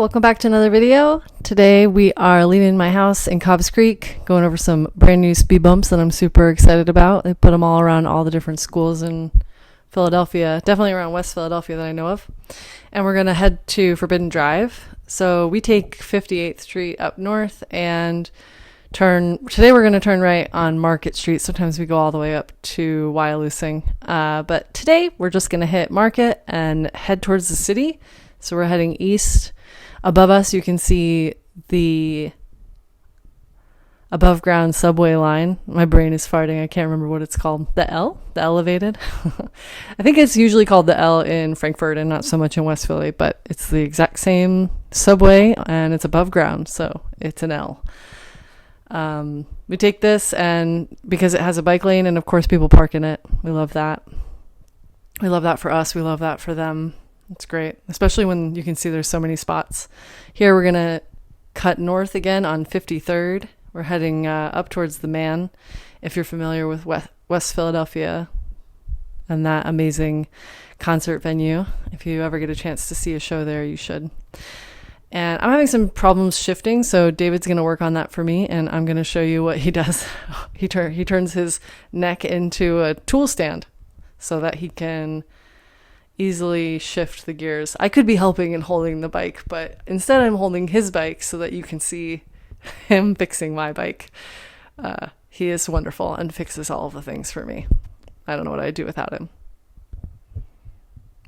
welcome back to another video. Today we are leaving my house in Cobbs Creek, going over some brand new speed bumps that I'm super excited about. They put them all around all the different schools in Philadelphia, definitely around West Philadelphia that I know of. And we're going to head to Forbidden Drive. So we take 58th Street up north and today we're going to turn right on Market Street. Sometimes we go all the way up to Wissahickon. But today we're just going to hit Market and head towards the city. So we're heading east. Above us, you can see the above ground subway line. My brain is farting. I can't remember what it's called. The L? The elevated? I think it's usually called the L in Frankfurt and not so much in West Philly, but it's the exact same subway and it's above ground. So it's an L. We take this and because it has a bike lane and of course people park in it. We love that. We love that for us. We love that for them. It's great, especially when you can see there's so many spots. Here we're going to cut north again on 53rd. We're heading up towards the Man. If you're familiar with West Philadelphia and that amazing concert venue, if you ever get a chance to see a show there, you should. And I'm having some problems shifting, so David's going to work on that for me, and I'm going to show you what he does. He turns his neck into a tool stand so that he can easily shift the gears. I could be helping and holding the bike, but instead I'm holding his bike so that you can see him fixing my bike. He is wonderful and fixes all of the things for me. I don't know what I'd do without him.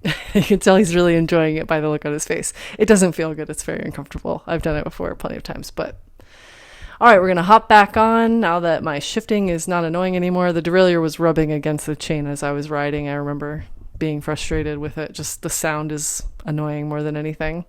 You can tell he's really enjoying it by the look on his face. It doesn't feel good. It's very uncomfortable. I've done it before plenty of times, but all right, we're going to hop back on now that my shifting is not annoying anymore. The derailleur was rubbing against the chain as I was riding. I remember being frustrated with it. Just the sound is annoying more than anything.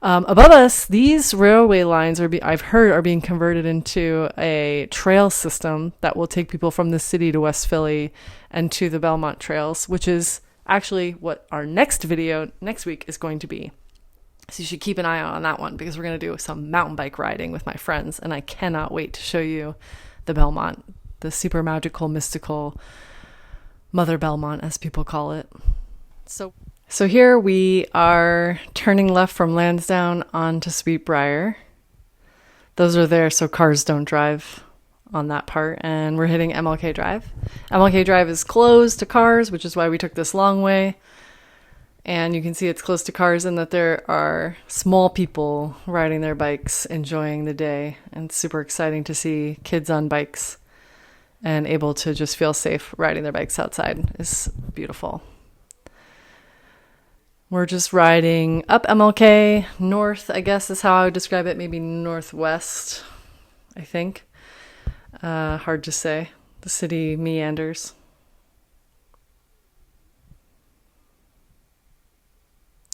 Above us, these railway lines I've heard are being converted into a trail system that will take people from the city to West Philly and to the Belmont trails, which is actually what our next video next week is going to be. So you should keep an eye out on that one because we're going to do some mountain bike riding with my friends, and I cannot wait to show you the Belmont, the super magical, mystical Mother Belmont, as people call it. So here we are turning left from Lansdowne onto Sweetbriar. Those are there so cars don't drive on that part. And we're hitting MLK Drive. MLK Drive is closed to cars, which is why we took this long way. And you can see it's close to cars and that there are small people riding their bikes, enjoying the day. And it's super exciting to see kids on bikes and able to just feel safe riding their bikes outside is beautiful. We're just riding up MLK, north, I guess is how I would describe it, maybe northwest, I think. Hard to say. The city meanders.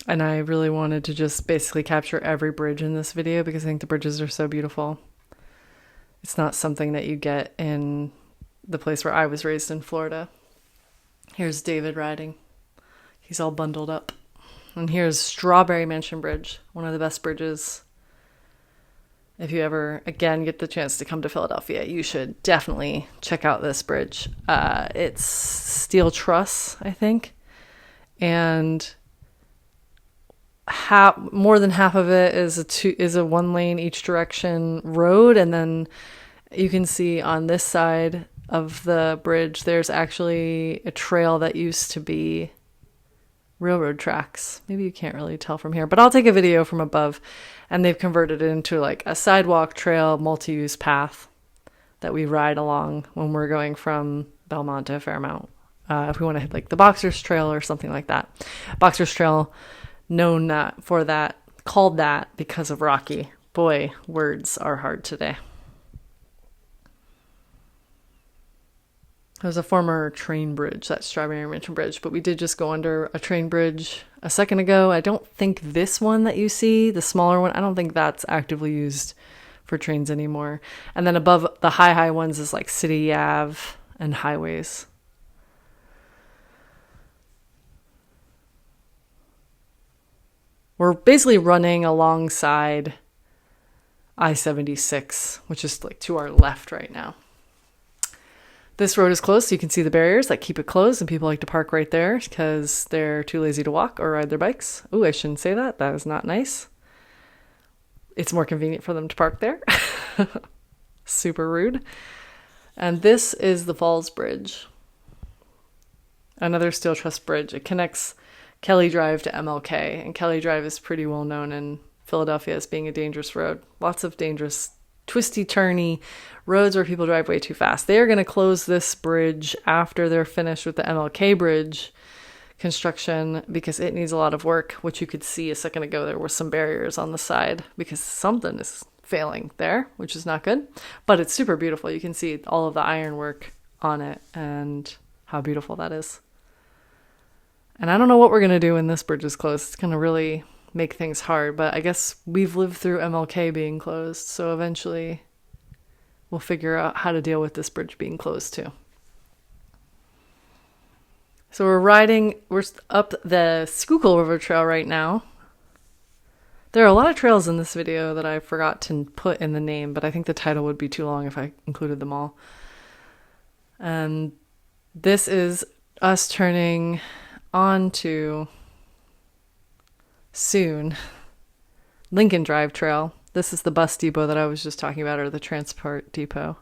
And I really wanted to just basically capture every bridge in this video because I think the bridges are so beautiful. It's not something that you get in the place where I was raised in Florida. Here's David riding. He's all bundled up. And here's Strawberry Mansion Bridge, one of the best bridges. If you ever, again, get the chance to come to Philadelphia, you should definitely check out this bridge. It's steel truss, I think. And more than half of it is a one-lane each direction road. And then you can see on this side of the bridge, there's actually a trail that used to be railroad tracks. Maybe you can't really tell from here, but I'll take a video from above, and they've converted it into like a sidewalk trail, multi-use path that we ride along when we're going from Belmont to Fairmount. If we want to hit like the Boxers Trail or something like that. Boxers Trail, called that because of Rocky. Boy, words are hard today. There's a former train bridge, that Strawberry Mansion Bridge, but we did just go under a train bridge a second ago. I don't think this one that you see, the smaller one, I don't think that's actively used for trains anymore. And then above the high ones is like City Ave and highways. We're basically running alongside I-76, which is like to our left right now. This road is closed, so you can see the barriers that keep it closed, and people like to park right there because they're too lazy to walk or ride their bikes. Ooh, I shouldn't say that. That is not nice. it's more convenient for them to park there. Super rude. And this is the Falls Bridge. Another steel truss bridge. It connects Kelly Drive to MLK, and Kelly Drive is pretty well known in Philadelphia as being a dangerous road. Lots of dangerous, twisty, turny roads where people drive way too fast. They are going to close this bridge after they're finished with the MLK bridge construction because it needs a lot of work, which you could see a second ago. There were some barriers on the side because something is failing there, which is not good. But it's super beautiful. You can see all of the ironwork on it and how beautiful that is. And I don't know what we're going to do when this bridge is closed. It's going to really make things hard, but I guess we've lived through MLK being closed, so eventually we'll figure out how to deal with this bridge being closed too. So we're up the Schuylkill River Trail right now. There are a lot of trails in this video that I forgot to put in the name, but I think the title would be too long if I included them all. And this is us turning onto soon Lincoln Drive Trail. This is the bus depot that I was just talking about, or the transport depot.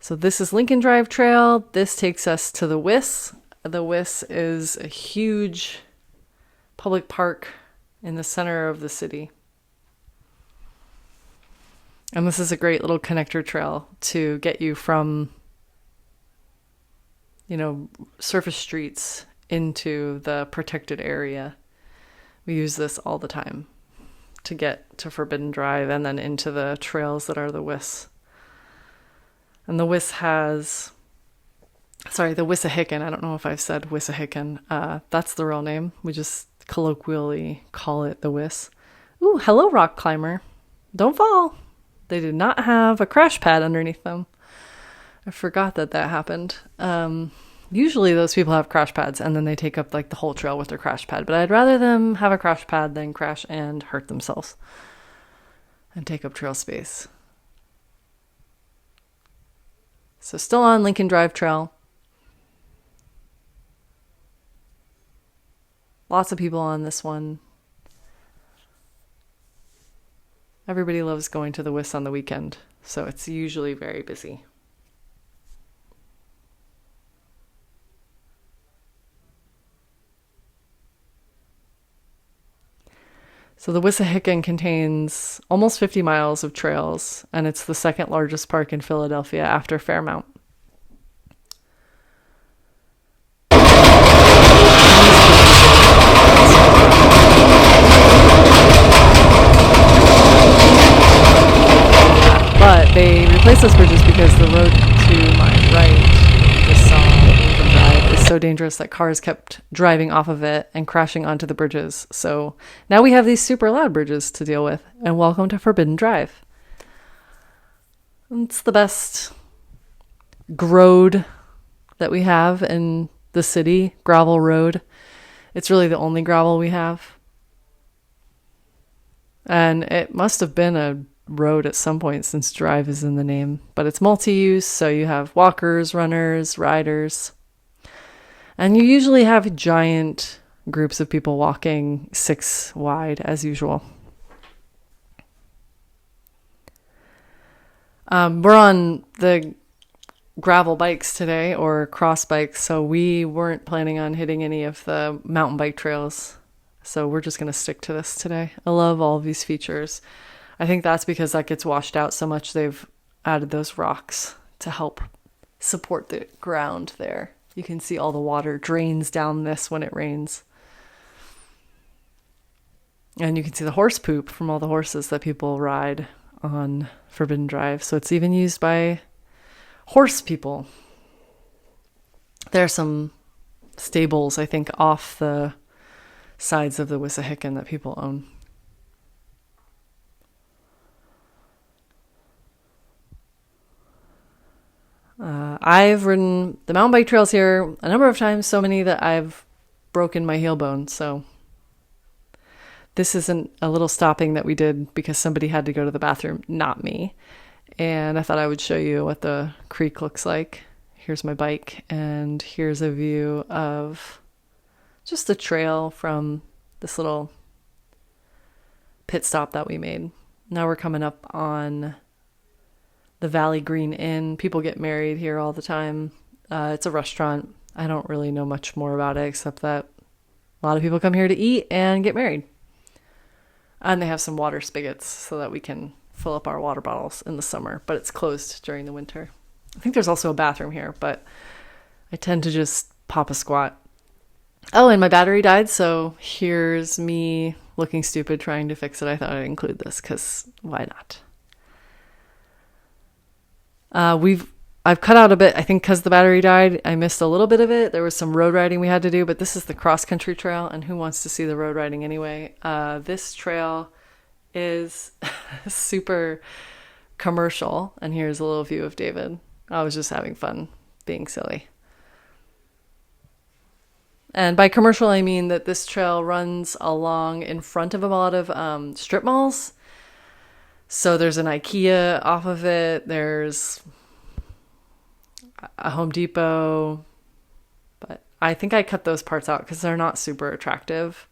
So this is Lincoln Drive Trail. This takes us to the Wiss. The Wiss is a huge public park in the center of the city. And this is a great little connector trail to get you from, surface streets into the protected area. We use this all the time to get to Forbidden Drive and then into the trails that are the Wiss. And the Wiss the Wissahickon. I don't know if I've said Wissahickon. That's the real name. We just colloquially call it the Wiss. Ooh, hello, rock climber. Don't fall. They did not have a crash pad underneath them. I forgot that happened. Usually those people have crash pads and then they take up like the whole trail with their crash pad. But I'd rather them have a crash pad than crash and hurt themselves and take up trail space. So still on Lincoln Drive Trail. Lots of people on this one. Everybody loves going to the Wiss on the weekend, so it's usually very busy. So the Wissahickon contains almost 50 miles of trails, and it's the second largest park in Philadelphia after Fairmount. But they replaced those bridges because the road to my right, this Lincoln Drive, is so dangerous that cars kept driving off of it and crashing onto the bridges. So now we have these super loud bridges to deal with. And welcome to Forbidden Drive. It's the best road that we have in the city, gravel road. It's really the only gravel we have. And it must have been a road at some point since drive is in the name, but it's multi-use, so you have walkers, runners, riders, and you usually have giant groups of people walking 6 wide as usual. We're on the gravel bikes today, or cross bikes, so we weren't planning on hitting any of the mountain bike trails, so we're just going to stick to this today. I love all of these features. I think that's because that gets washed out so much they've added those rocks to help support the ground there. You can see all the water drains down this when it rains. And you can see the horse poop from all the horses that people ride on Forbidden Drive. So it's even used by horse people. There are some stables, I think, off the sides of the Wissahickon that people own. I've ridden the mountain bike trails here a number of times, so many that I've broken my heel bone. So this isn't a little stopping that we did because somebody had to go to the bathroom, not me. And I thought I would show you what the creek looks like. Here's my bike, and here's a view of just the trail from this little pit stop that we made. Now we're coming up on the Valley Green Inn. People get married here all the time. It's a restaurant. I don't really know much more about it except that a lot of people come here to eat and get married. And they have some water spigots so that we can fill up our water bottles in the summer, but it's closed during the winter. I think there's also a bathroom here, but I tend to just pop a squat. Oh, and my battery died, so here's me looking stupid trying to fix it. I thought I'd include this because why not? I've cut out a bit, I think because the battery died. I missed a little bit of it. There was some road riding we had to do, but this is the cross-country trail, and who wants to see the road riding anyway? This trail is super commercial, and here's a little view of David. I was just having fun being silly. And by commercial, I mean that this trail runs along in front of a lot of strip malls. So there's an IKEA off of it. There's a Home Depot. But I think I cut those parts out because they're not super attractive.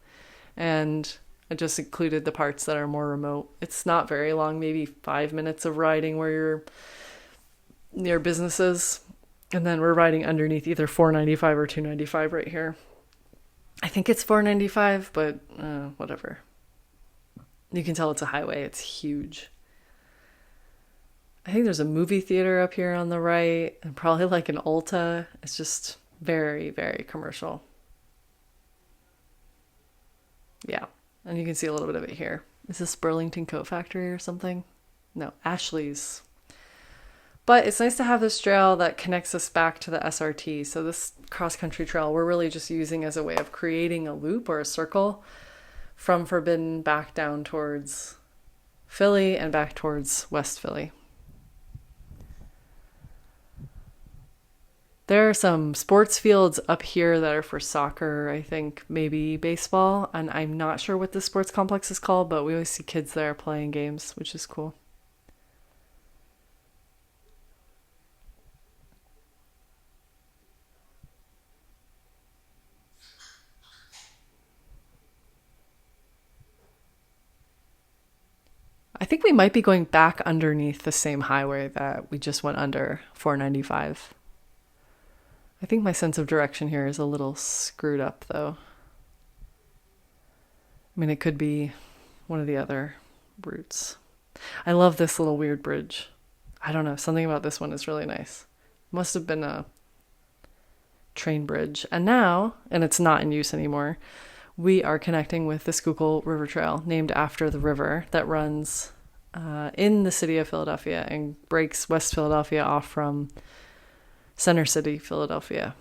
And I just included the parts that are more remote. It's not very long, maybe 5 minutes of riding where you're near businesses. And then we're riding underneath either 495 or 295 right here. I think it's 495, but whatever. You can tell it's a highway. It's huge. I think there's a movie theater up here on the right, and probably like an Ulta. It's just very, very commercial. Yeah, and you can see a little bit of it here. Is this Burlington Coat Factory or something? No, Ashley's. But it's nice to have this trail that connects us back to the SRT. So this cross-country trail, we're really just using as a way of creating a loop or a circle from Forbidden back down towards Philly and back towards West Philly. There are some sports fields up here that are for soccer, I think maybe baseball, and I'm not sure what the sports complex is called, but we always see kids there playing games, which is cool. I think we might be going back underneath the same highway that we just went under, 495. I think my sense of direction here is a little screwed up, though. I mean, it could be one of the other routes. I love this little weird bridge. I don't know, something about this one is really nice. Must have been a train bridge. And now, and it's not in use anymore, we are connecting with the Schuylkill River Trail, named after the river that runs in the city of Philadelphia and breaks West Philadelphia off from Center City, Philadelphia.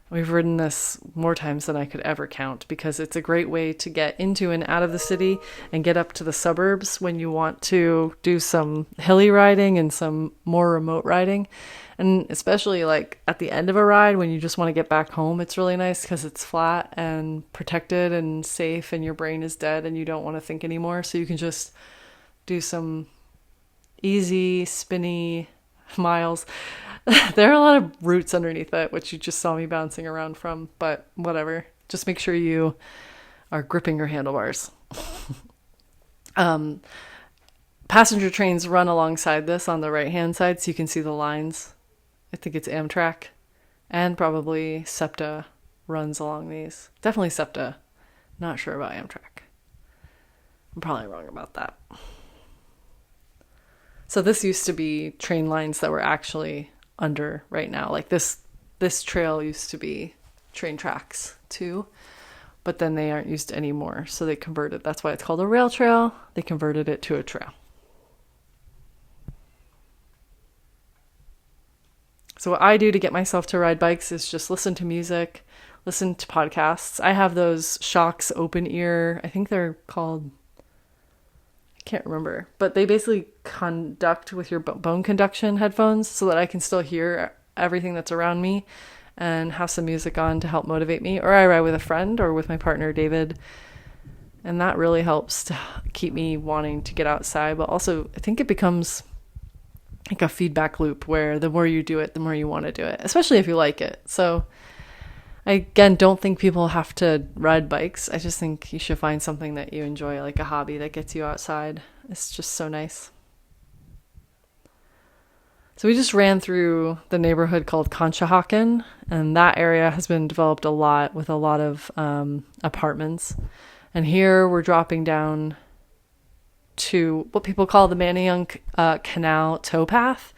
We've ridden this more times than I could ever count because it's a great way to get into and out of the city and get up to the suburbs when you want to do some hilly riding and some more remote riding. And especially like at the end of a ride when you just want to get back home, it's really nice because it's flat and protected and safe and your brain is dead and you don't want to think anymore. So you can just do some easy, spinny miles. There are a lot of roots underneath it, which you just saw me bouncing around from, but whatever. Just make sure you are gripping your handlebars. Passenger trains run alongside this on the right-hand side, so you can see the lines. I think it's Amtrak, and probably SEPTA runs along these. Definitely SEPTA. Not sure about Amtrak. I'm probably wrong about that. So this used to be train lines that were actually under right now. Like this trail used to be train tracks too, but then they aren't used anymore. So they converted. That's why it's called a rail trail. They converted it to a trail. So what I do to get myself to ride bikes is just listen to music, listen to podcasts. I have those Shocks open ear. I think they're called, can't remember, but they basically conduct with your bone conduction headphones so that I can still hear everything that's around me and have some music on to help motivate me. Or I ride with a friend or with my partner, David. And that really helps to keep me wanting to get outside. But also I think it becomes like a feedback loop where the more you do it, the more you want to do it, especially if you like it. So I, again, don't think people have to ride bikes. I just think you should find something that you enjoy, like a hobby that gets you outside. It's just so nice. So we just ran through the neighborhood called Wissahickon, and that area has been developed a lot with a lot of apartments. And here we're dropping down to what people call the Manayunk Canal towpath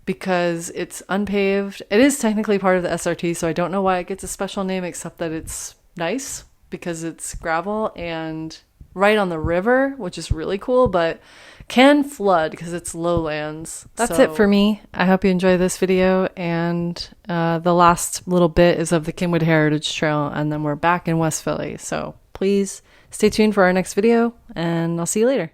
because it's unpaved. It is technically part of the SRT, so I don't know why it gets a special name except that it's nice because it's gravel and right on the river, which is really cool, but can flood because it's lowlands. That's it for me. I hope you enjoy this video, and the last little bit is of the Kinwood Heritage Trail, and then we're back in West Philly. So please stay tuned for our next video, and I'll see you later.